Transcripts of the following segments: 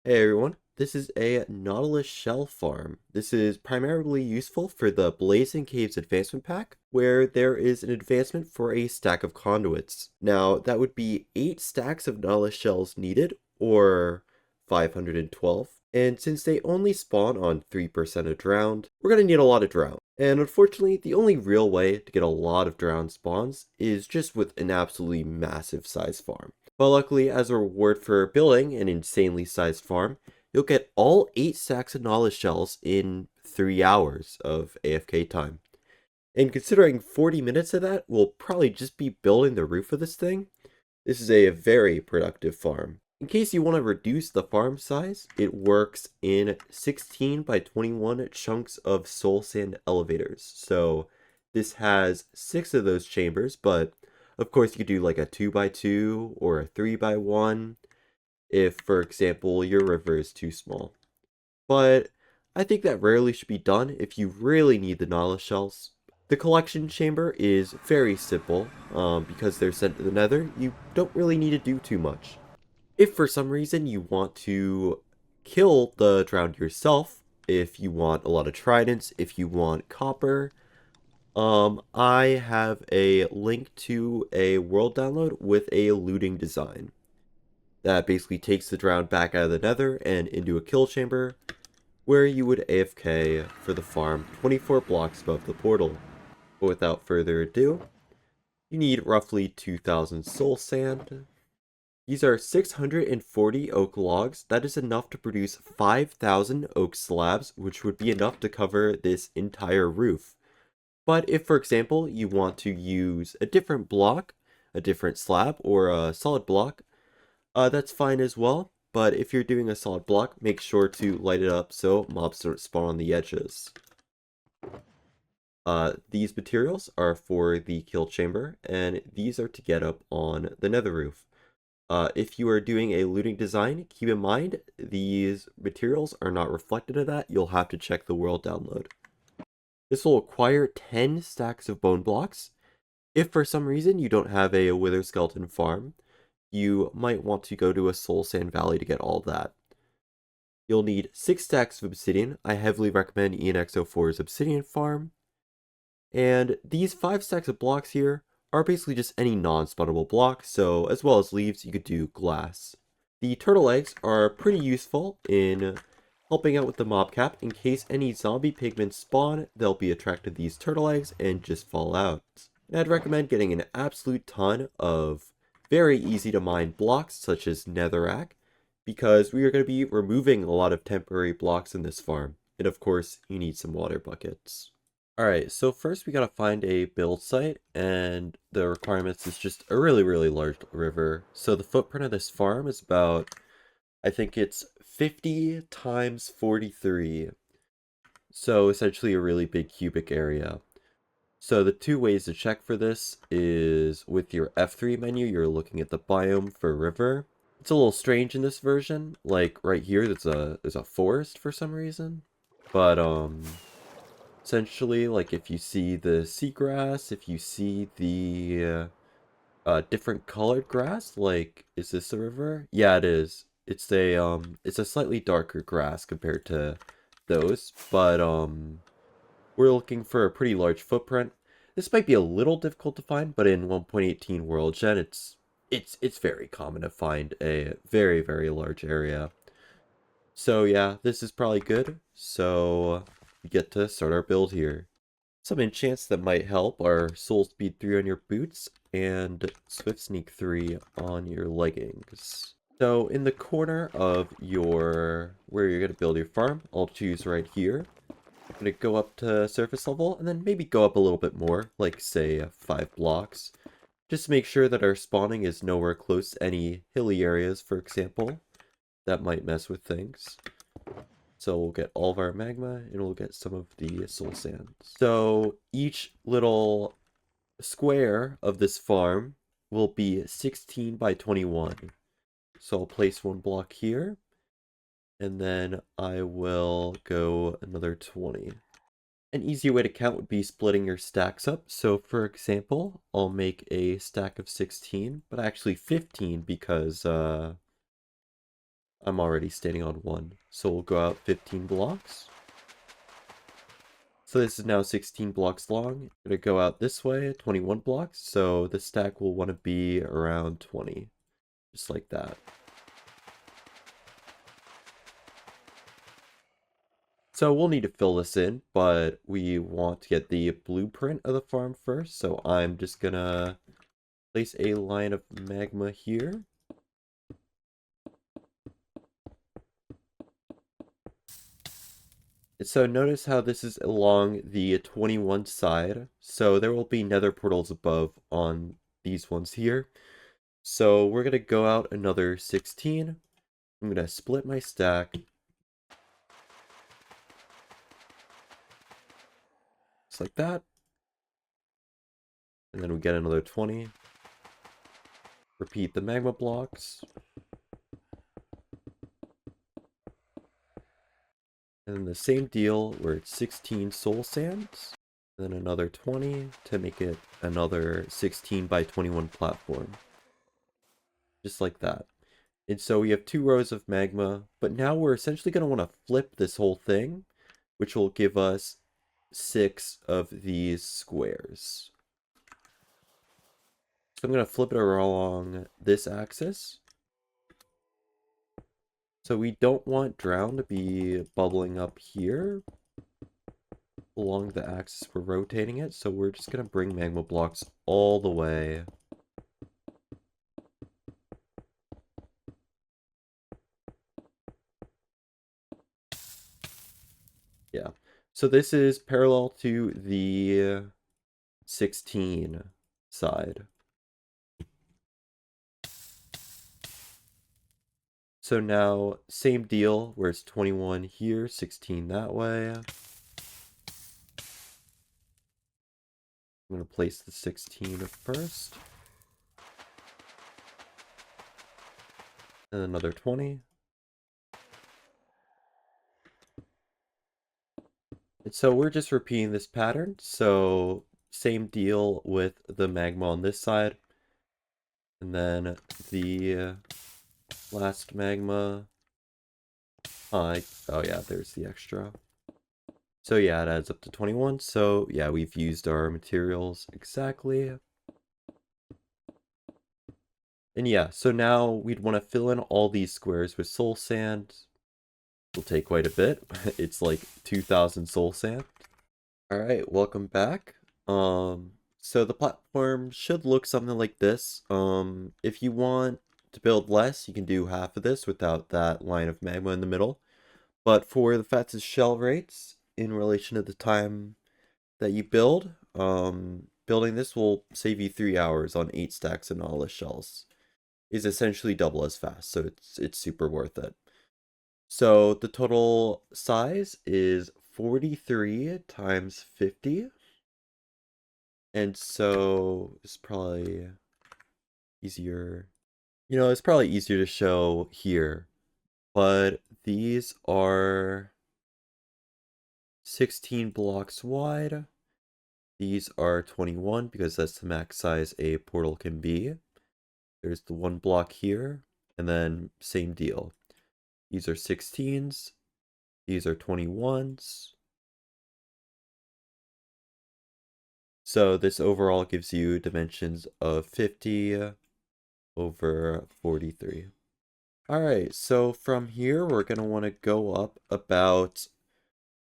Hey everyone, this is a nautilus shell farm. This is primarily useful for the Blaze and Caves advancement pack, where there is an advancement for a stack of conduits. Now, that would be 8 stacks of nautilus shells needed, or 512. And since they only spawn on 3% of drowned, we're going to need a lot of drowned. And unfortunately, the only real way to get a lot of drowned spawns is just with an absolutely massive size farm. But luckily, as a reward for building an insanely sized farm, you'll get all 8 stacks of knowledge shells in 3 hours of AFK time. And considering 40 minutes of that will probably just be building the roof of this thing, this is a very productive farm. In case you want to reduce the farm size, it works in 16 by 21 chunks of soul sand elevators. So this has 6 of those chambers, but of course you could do like a 2 by 2 or a 3 by 1 if, for example, your river is too small. But I think that rarely should be done if you really need the nautilus shells. The collection chamber is very simple, because they're sent to the nether, you don't really need to do too much. If for some reason you want to kill the drowned yourself, if you want a lot of tridents, if you want copper, I have a link to a world download with a looting design that basically takes the drowned back out of the nether and into a kill chamber where you would AFK for the farm 24 blocks above the portal. But without further ado, you need roughly 2,000 soul sand. These are 640 oak logs. That is enough to produce 5,000 oak slabs, which would be enough to cover this entire roof. But if, for example, you want to use a different block, a different slab, or a solid block, that's fine as well. But if you're doing a solid block, make sure to light it up so mobs don't spawn on the edges. These materials are for the kill chamber, and these are to get up on the nether roof. If you are doing a looting design, keep in mind these materials are not reflected in that. You'll have to check the world download. This will acquire 10 stacks of bone blocks. If for some reason you don't have a wither skeleton farm, you might want to go to a soul sand valley to get all that. You'll need 6 stacks of obsidian. I heavily recommend ENX04's obsidian farm. And these 5 stacks of blocks here are basically just any non-spawnable block, so as well as leaves, you could do glass. The turtle eggs are pretty useful in helping out with the mob cap. In case any zombie pigmen spawn, they'll be attracted to these turtle eggs and just fall out. And I'd recommend getting an absolute ton of very easy to mine blocks, such as netherrack, because we are going to be removing a lot of temporary blocks in this farm. And of course, you need some water buckets. Alright, so first we gotta find a build site, and the requirements is just a really large river. So the footprint of this farm is about, I think it's 50 times 43. So essentially a really big cubic area. So the 2 ways to check for this is with your F3 menu, you're looking at the biome for river. It's a little strange in this version, like right here there's a forest for some reason. But essentially, like if you see the seagrass, if you see the different colored grass, like is this a river? Yeah, it is. It's a slightly darker grass compared to those, but we're looking for a pretty large footprint. This might be a little difficult to find, but in 1.18 World Gen, it's very common to find a very large area. So yeah, this is probably good. So we get to start our build here. Some enchants that might help are Soul Speed 3 on your boots and Swift Sneak 3 on your leggings. So in the corner of where you're going to build your farm, I'll choose right here. I'm going to go up to surface level and then maybe go up a little bit more, like say 5 blocks. Just to make sure that our spawning is nowhere close to any hilly areas, for example. That might mess with things. So we'll get all of our magma, and we'll get some of the soul sand. So each little square of this farm will be 16 by 21. So I'll place 1 block here, and then I will go another 20. An easy way to count would be splitting your stacks up. So for example, I'll make a stack of 16, but actually 15 because I'm already standing on 1. So we'll go out 15 blocks. So this is now 16 blocks long. I'm going to go out this way, 21 blocks. So the stack will want to be around 20. Just like that. So we'll need to fill this in, but we want to get the blueprint of the farm first. So I'm just going to place a line of magma here. So notice how this is along the 21 side. So there will be nether portals above on these ones here. So we're going to go out another 16. I'm going to split my stack. Just like that. And then we get another 20. Repeat the magma blocks. And then the same deal where it's 16 soul sands. And then another 20 to make it another 16 by 21 platform. Just like that. And so we have 2 rows of magma, but now we're essentially going to want to flip this whole thing, which will give us 6 of these squares. So I'm going to flip it along this axis. So we don't want drown to be bubbling up here along the axis we're rotating it. So we're just going to bring magma blocks all the way. Yeah. So this is parallel to the 16 side. So now, same deal, where it's 21 here, 16 that way. I'm going to place the 16 first. And another 20. And so we're just repeating this pattern. So same deal with the magma on this side. And then the last magma. Oh yeah, there's the extra. So yeah, it adds up to 21. So yeah, we've used our materials exactly. And yeah, so now we'd want to fill in all these squares with soul sand. Will take quite a bit. It's like 2,000 soul sand. Alright, welcome back. So the platform should look something like this. If you want to build less, you can do half of this without that line of magma in the middle. But for the fastest shell rates, in relation to the time that you build, building this will save you 3 hours on 8 stacks of nautilus shells. Is essentially double as fast, so it's super worth it. So the total size is 43 times 50. And so it's probably easier. It's probably easier to show here. But these are 16 blocks wide. These are 21 because that's the max size a portal can be. There's the 1 block here, and then same deal. These are 16s. These are 21s. So this overall gives you dimensions of 50 over 43. Alright, so from here we're going to want to go up about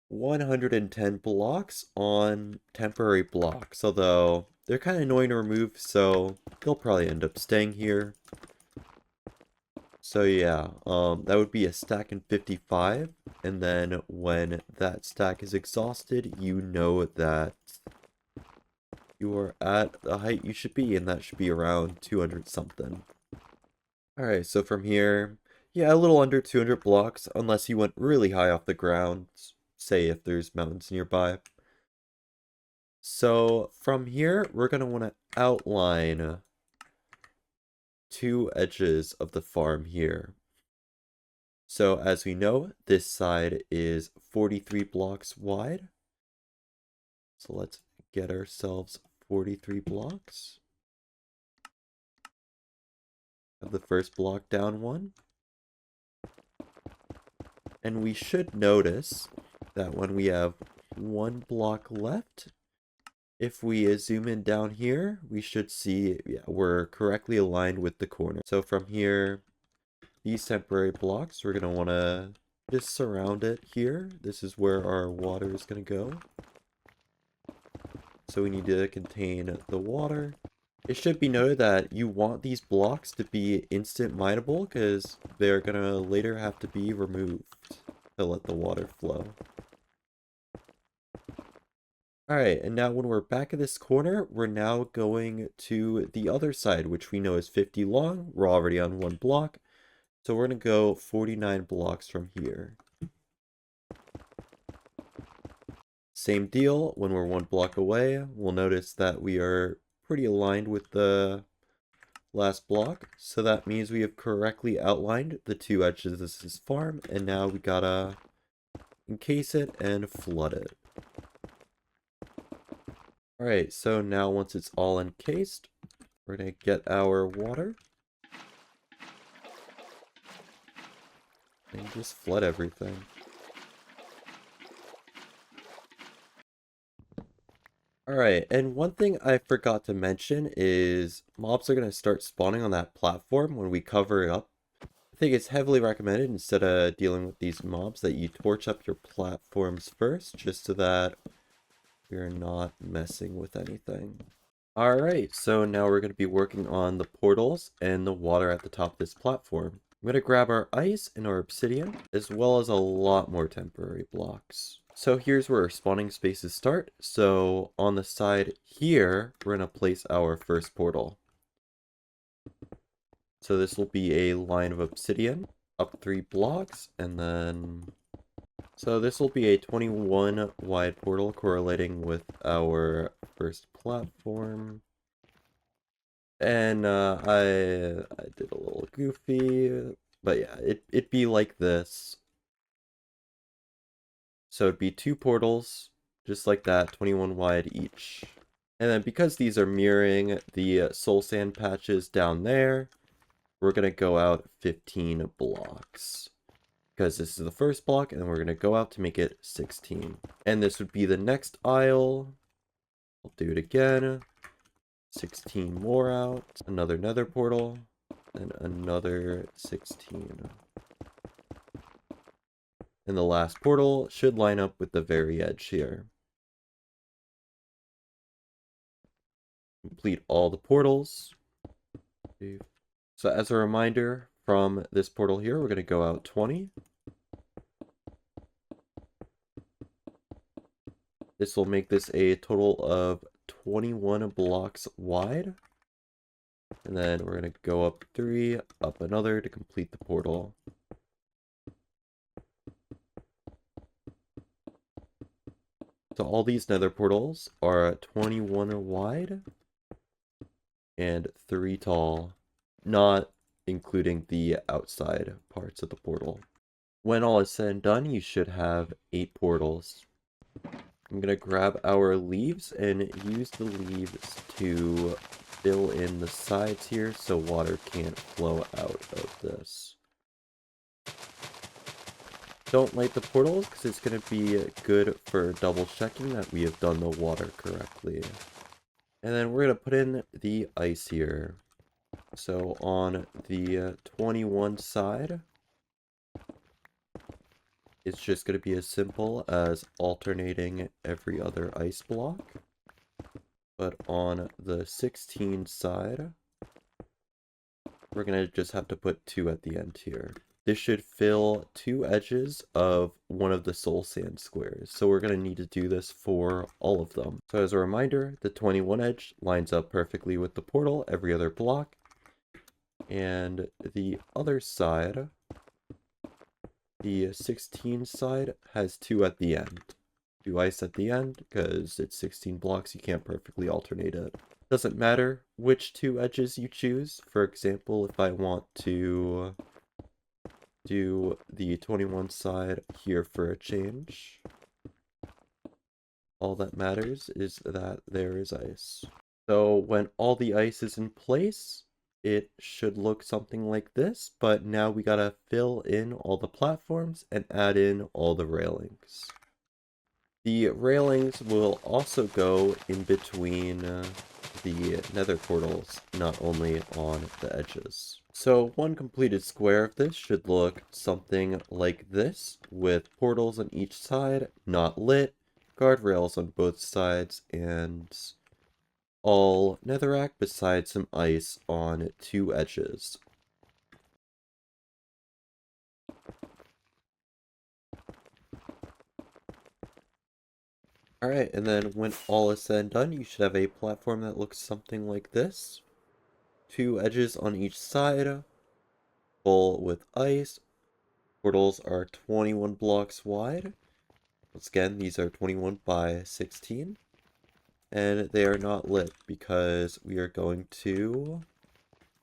110 blocks on temporary blocks, although they're kind of annoying to remove, so they'll probably end up staying here. So yeah, that would be a stack in 55, and then when that stack is exhausted, you know that you are at the height you should be, and that should be around 200 something. Alright, so from here, yeah, a little under 200 blocks, unless you went really high off the ground, say if there's mountains nearby. So from here, we're going to want to outline 2 edges of the farm here. So as we know, this side is 43 blocks wide. So let's get ourselves 43 blocks. Have the first block down 1. And we should notice that when we have one block left, if we zoom in down here, we should see, yeah, we're correctly aligned with the corner. So from here, these temporary blocks, we're going to want to just surround it here. This is where our water is going to go. So we need to contain the water. It should be noted that you want these blocks to be instant mineable because they're going to later have to be removed to let the water flow. Alright, and now when we're back at this corner, we're now going to the other side, which we know is 50 long. We're already on one block. So we're going to go 49 blocks from here. Same deal, when we're one block away, we'll notice that we are pretty aligned with the last block. So that means we have correctly outlined the two edges of this farm, and now we gotta encase it and flood it. Alright, so now once it's all encased, we're going to get our water. And just flood everything. Alright, and one thing I forgot to mention is mobs are going to start spawning on that platform when we cover it up. I think it's heavily recommended instead of dealing with these mobs that you torch up your platforms first, just so that we're not messing with anything. Alright, so now we're going to be working on the portals and the water at the top of this platform. I'm going to grab our ice and our obsidian, as well as a lot more temporary blocks. So here's where our spawning spaces start. So on the side here, we're going to place our first portal. So this will be a line of obsidian, up 3 blocks, and then... So this will be a 21 wide portal correlating with our first platform. And I did a little goofy, but yeah, it'd be like this. So it'd be 2 portals, just like that, 21 wide each. And then because these are mirroring the soul sand patches down there, we're going to go out 15 blocks. Because this is the first block, and then we're going to go out to make it 16. And this would be the next aisle. I'll do it again. 16 more out. Another nether portal. And another 16. And the last portal should line up with the very edge here. Complete all the portals. So as a reminder, from this portal here, we're going to go out 20. This will make this a total of 21 blocks wide. And then we're going to go up 3, up another to complete the portal. So all these nether portals are 21 wide and 3 tall, not including the outside parts of the portal. When all is said and done, you should have 8 portals. I'm going to grab our leaves and use the leaves to fill in the sides here so water can't flow out of this. Don't light the portals because it's going to be good for double checking that we have done the water correctly. And then we're going to put in the ice here. So on the 21 side, it's just going to be as simple as alternating every other ice block. But on the 16 side, we're going to just have to put 2 at the end here. This should fill 2 edges of one of the soul sand squares. So we're going to need to do this for all of them. So as a reminder, the 21 edge lines up perfectly with the portal, every other block. And the other side, the 16 side, has 2 at the end. 2 ice at the end, because it's 16 blocks, you can't perfectly alternate it. Doesn't matter which 2 edges you choose. For example, if I want to do the 21 side here for a change, all that matters is that there is ice. So when all the ice is in place, it should look something like this, but now we gotta fill in all the platforms and add in all the railings. The railings will also go in between the nether portals, not only on the edges. So one completed square of this should look something like this, with portals on each side, not lit, guardrails on both sides, and all netherrack besides some ice on two edges. Alright, and then when all is said and done, you should have a platform that looks something like this. Two edges on each side, full with ice. Portals are 21 blocks wide. Once again, these are 21 by 16. And they are not lit because we are going to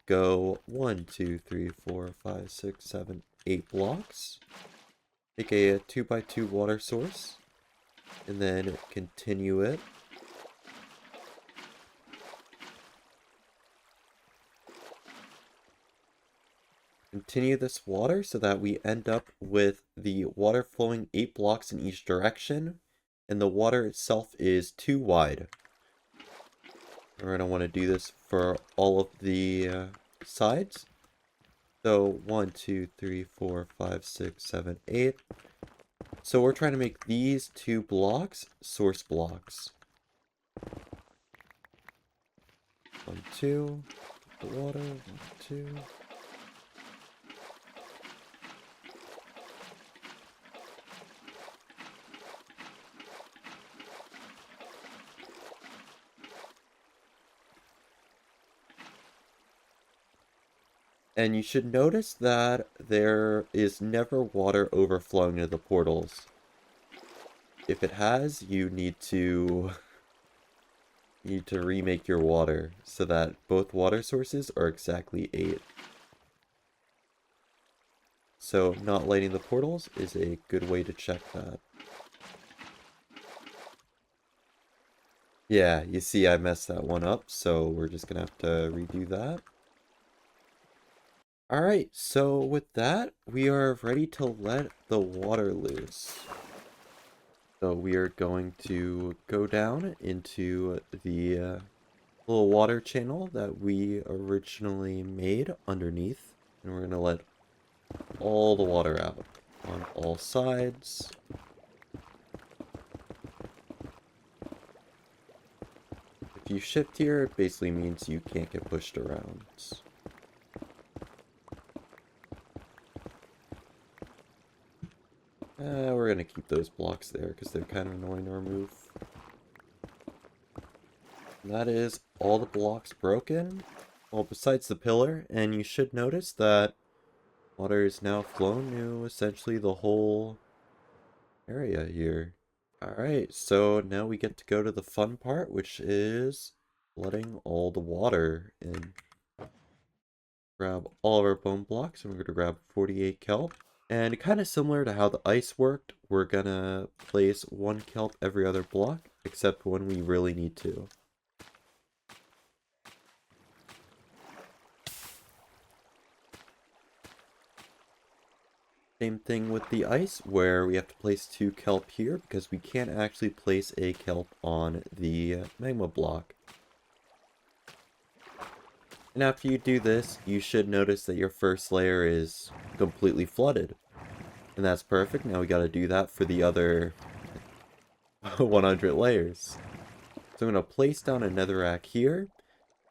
go 1, 2, 3, 4, 5, 6, 7, 8 blocks. Make a 2 by 2 water source. And then continue it. Continue this water so that we end up with the water flowing 8 blocks in each direction, and the water itself is 2 wide. We're going to want to do this for all of the sides. So 1, 2, 3, 4, 5, 6, 7, 8. So we're trying to make these 2 blocks source blocks. 1, 2, the water, 1, 2. And you should notice that there is never water overflowing into the portals. If it has, you need to remake your water so that both water sources are exactly 8. So not lighting the portals is a good way to check that. Yeah, you see I messed that one up, so we're just gonna have to redo that. Alright, so with that, we are ready to let the water loose. So we are going to go down into the little water channel that we originally made underneath. And we're going to let all the water out on all sides. If you shift here, it basically means you can't get pushed around. We're going to keep those blocks there because they're kind of annoying to remove. And that is all the blocks broken. Well, besides the pillar, and you should notice that water is now flown to essentially the whole area here. Alright, so now we get to go to the fun part, which is letting all the water in. Grab all of our bone blocks, and we're going to grab 48 kelp. And kind of similar to how the ice worked, we're going to place 1 kelp every other block, except when we really need to. Same thing with the ice, where we have to place 2 kelp here, because we can't actually place a kelp on the magma block. And after you do this, you should notice that your first layer is completely flooded. And that's perfect. Now we gotta do that for the other 100 layers. So I'm gonna place down a netherrack here,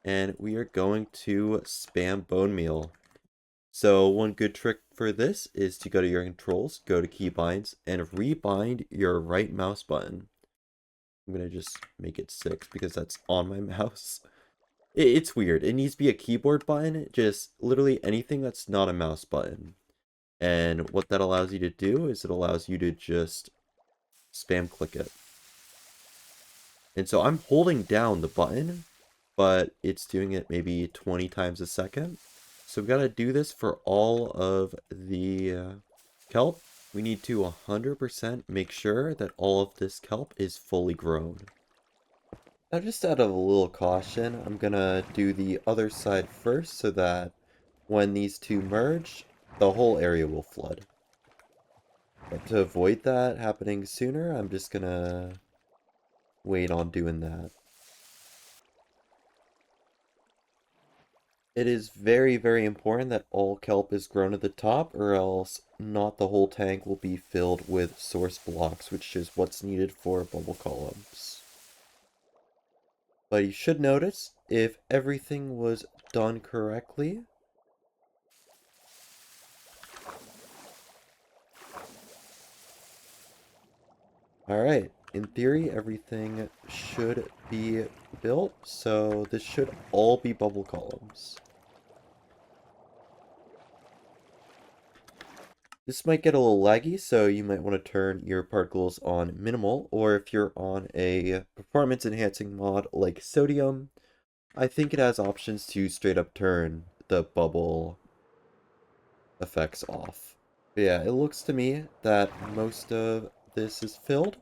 and we are going to spam bone meal. So one good trick for this is to go to your controls, go to keybinds, and rebind your right mouse button. I'm gonna just make it 6 because that's on my mouse. It's weird. It needs to be a keyboard button, just literally anything that's not a mouse button. And what that allows you to do is it allows you to just spam click it. And so I'm holding down the button, but it's doing it maybe 20 times a second. So we've got to do this for all of the kelp. We need to 100% make sure that all of this kelp is fully grown. Now, just out of a little caution, I'm gonna do the other side first so that when these two merge, the whole area will flood. But to avoid that happening sooner, I'm just gonna wait on doing that. It is very, very important that all kelp is grown at the top, or else not the whole tank will be filled with source blocks, which is what's needed for bubble columns. But you should notice, if everything was done correctly, alright, in theory, everything should be built, so this should all be bubble columns. This might get a little laggy, so you might want to turn your particles on minimal, or if you're on a performance enhancing mod like sodium, I think it has options to straight up turn the bubble effects off. But yeah, it looks to me that most of this is filled.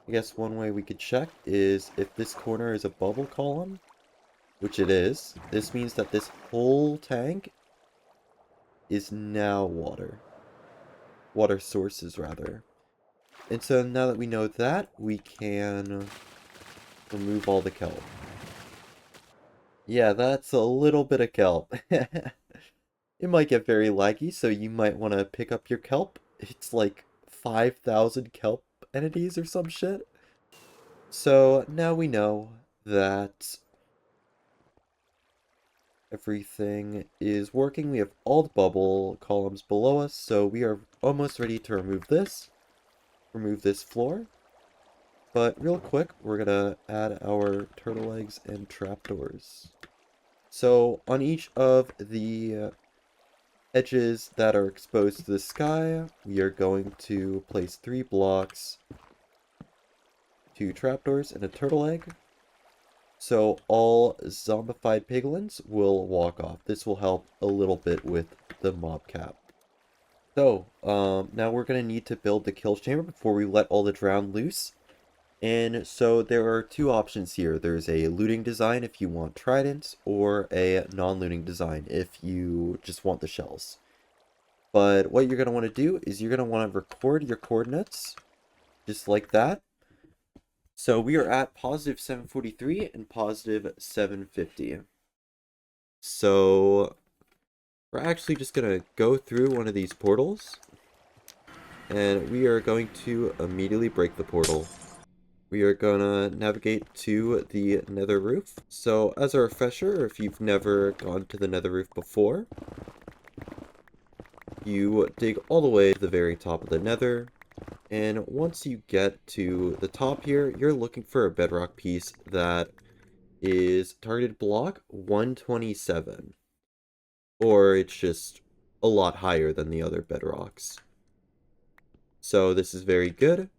I guess one way we could check is if this corner is a bubble column, which it is, this means that this whole tank is now water. Water sources, rather. And so now that we know that, we can remove all the kelp. Yeah, that's a little bit of kelp. It might get very laggy, so you might want to pick up your kelp. It's like 5,000 kelp entities or some shit. So now we know that everything is working. We have all the bubble columns below us, so we are almost ready to remove this floor. But real quick, we're gonna add our turtle eggs and trapdoors. So on each of the edges that are exposed to the sky, we are going to place 3 blocks, 2 trapdoors, and a turtle egg. So all zombified piglins will walk off. This will help a little bit with the mob cap. So, now we're going to need to build the kill chamber before we let all the drown loose. And so there are 2 options here. There's a looting design if you want tridents, or a non-looting design if you just want the shells. But what you're going to want to do is you're going to want to record your coordinates, just like that. So we are at positive 743 and positive 750. So we're actually just going to go through one of these portals, and we are going to immediately break the portal. We are going to navigate to the nether roof. So as a refresher, if you've never gone to the nether roof before, you dig all the way to the very top of the nether, and once you get to the top here, you're looking for a bedrock piece that is targeted block 127, or it's just a lot higher than the other bedrocks. So this is very good.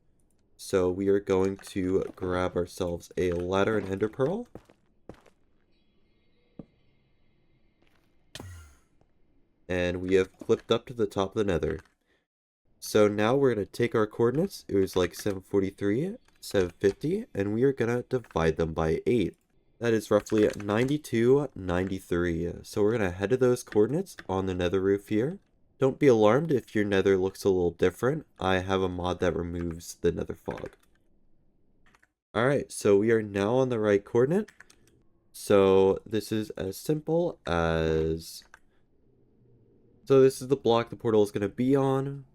So we are going to grab ourselves a ladder and ender pearl. And we have clipped up to the top of the nether. So now we're going to take our coordinates. It was like 743, 750, and we are going to divide them by 8. That is roughly 92, 93. So we're going to head to those coordinates on the nether roof here. Don't be alarmed if your nether looks a little different. I have a mod that removes the nether fog. Alright, so we are now on the right coordinate. So this is as simple as... So this is the block the portal is going to be on.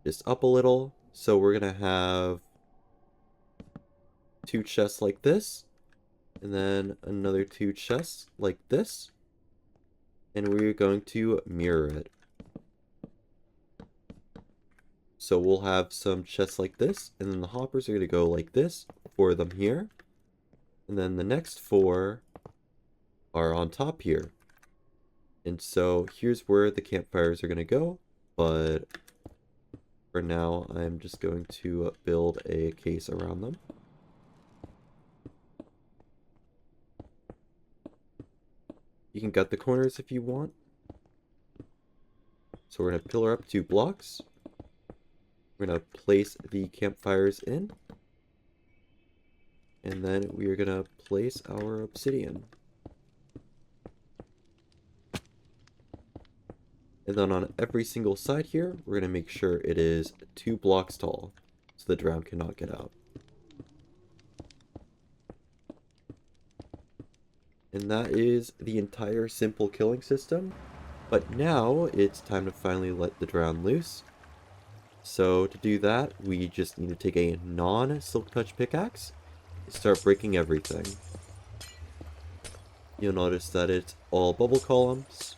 Just up a little. So we're going to have 2 chests like this. And then another 2 chests like this. And we're going to mirror it. So we'll have some chests like this. And then the hoppers are going to go like this. 4 of them here. And then the next 4 are on top here. And so here's where the campfires are going to go. But for now, I'm just going to build a case around them. You can gut the corners if you want. So we're going to pillar up 2 blocks. We're going to place the campfires in. And then we are gonna place our obsidian. And then on every single side here, we're gonna make sure it is 2 blocks tall, so the drown cannot get out. And that is the entire simple killing system. But now it's time to finally let the drown loose. So to do that, we just need to take a non-silk touch pickaxe and start breaking everything. You'll notice that it's all bubble columns.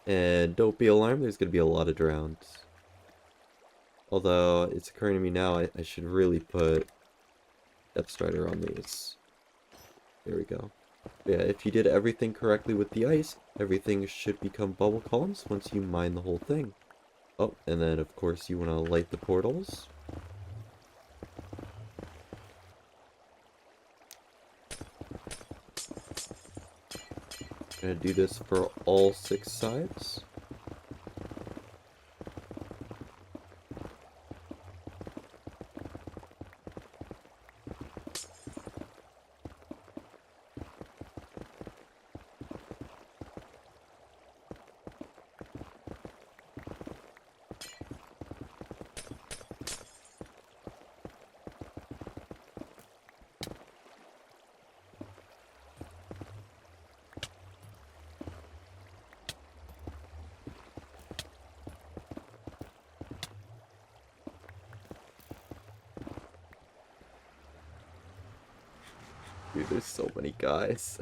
And don't be alarmed, there's going to be a lot of drowns. Although, it's occurring to me now, I should really put Depth Strider on these. There we go. Yeah, if you did everything correctly with the ice, everything should become bubble columns once you mine the whole thing. Oh, and then of course you want to light the portals. Gonna do this for all 6 sides. Dude, there's so many guys.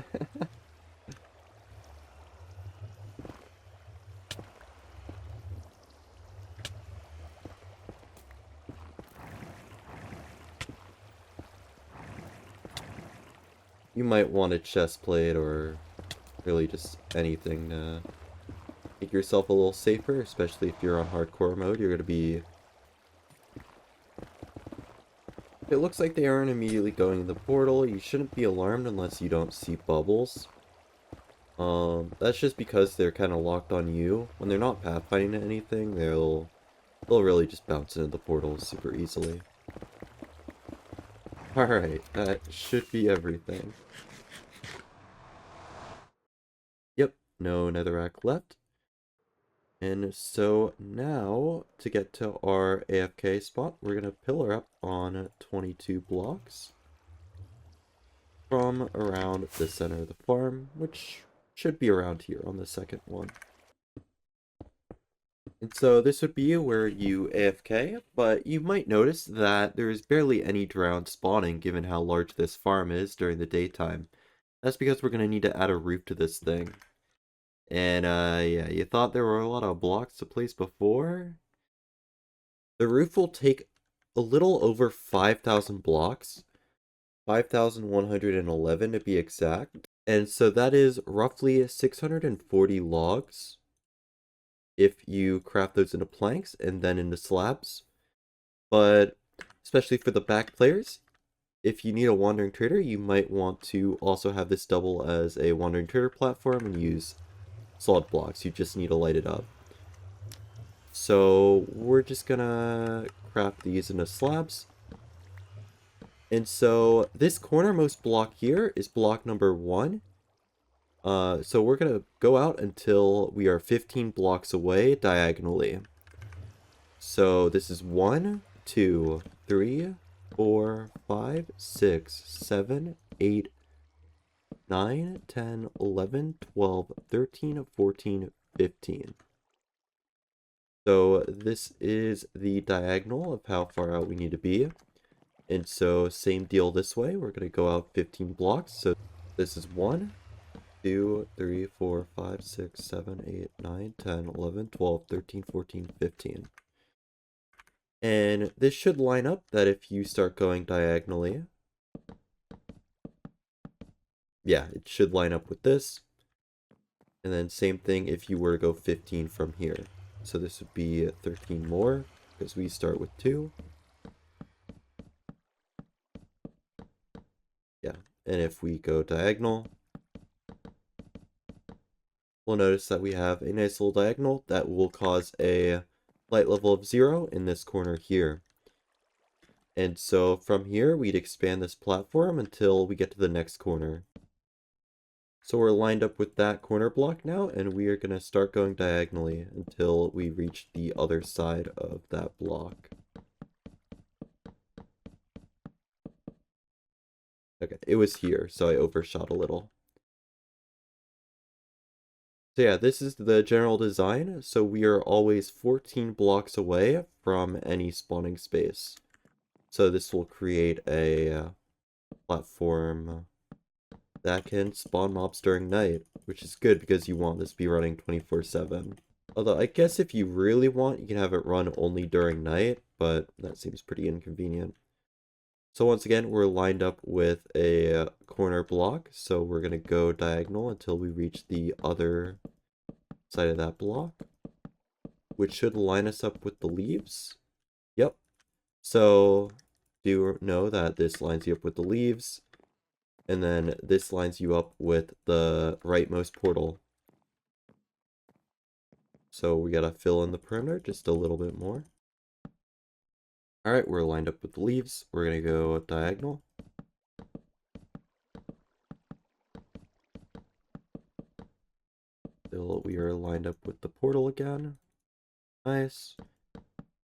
You might want a chest plate or really just anything to make yourself a little safer, especially if you're on hardcore mode. You're going to be... It looks like they aren't immediately going in the portal. You shouldn't be alarmed unless you don't see bubbles. That's just because they're kind of locked on you. When they're not pathfinding anything, they'll really just bounce into the portals super easily. Alright, that should be everything. Yep, no netherrack left. And so now, to get to our AFK spot, we're going to pillar up on 22 blocks from around the center of the farm, which should be around here on the second one. And so this would be where you AFK, but you might notice that there is barely any drown spawning given how large this farm is during the daytime. That's because we're going to need to add a roof to this thing. And, yeah, you thought there were a lot of blocks to place before? The roof will take a little over 5,000 blocks. 5,111 to be exact. And so that is roughly 640 logs if you craft those into planks and then into slabs. But, especially for the back players, if you need a Wandering Trader, you might want to also have this double as a Wandering Trader platform and use solid blocks. You just need to light it up. So we're just gonna craft these into slabs. And so this cornermost block here is block number 1. So we're gonna go out until we are 15 blocks away diagonally. So this is 1, 2, 3, 4, 5, 6, 7, 8, 9, 10, 11, 12, 13, 14, 15. So this is the diagonal of how far out we need to be. And so same deal this way. We're going to go out 15 blocks. So this is 1, 2, 3, 4, 5, 6, 7, 8, 9, 10, 11, 12, 13, 14, 15. And this should line up that if you start going diagonally, yeah, it should line up with this. And then same thing if you were to go 15 from here. So this would be 13 more because we start with 2. Yeah, and if we go diagonal, we'll notice that we have a nice little diagonal that will cause a light level of 0 in this corner here. And so from here, we'd expand this platform until we get to the next corner. So we're lined up with that corner block now, and we are going to start going diagonally until we reach the other side of that block. Okay, it was here, so I overshot a little. So yeah, this is the general design. So we are always 14 blocks away from any spawning space. So this will create a platform that can spawn mobs during night, which is good because you want this to be running 24/7. Although I guess if you really want, you can have it run only during night, but that seems pretty inconvenient. So once again, we're lined up with a corner block, so we're going to go diagonal until we reach the other side of that block, which should line us up with the leaves. Yep. So do know that this lines you up with the leaves, and then this lines you up with the rightmost portal. So we gotta fill in the perimeter just a little bit more. Alright, we're lined up with the leaves. We're gonna go diagonal. Still, we are lined up with the portal again. Nice.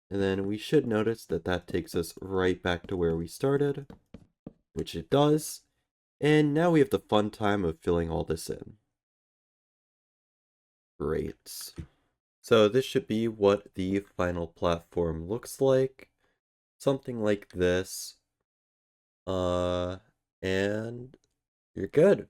And then we should notice that that takes us right back to where we started, which it does. And now we have the fun time of filling all this in. Great. So this should be what the final platform looks like. Something like this. And you're good.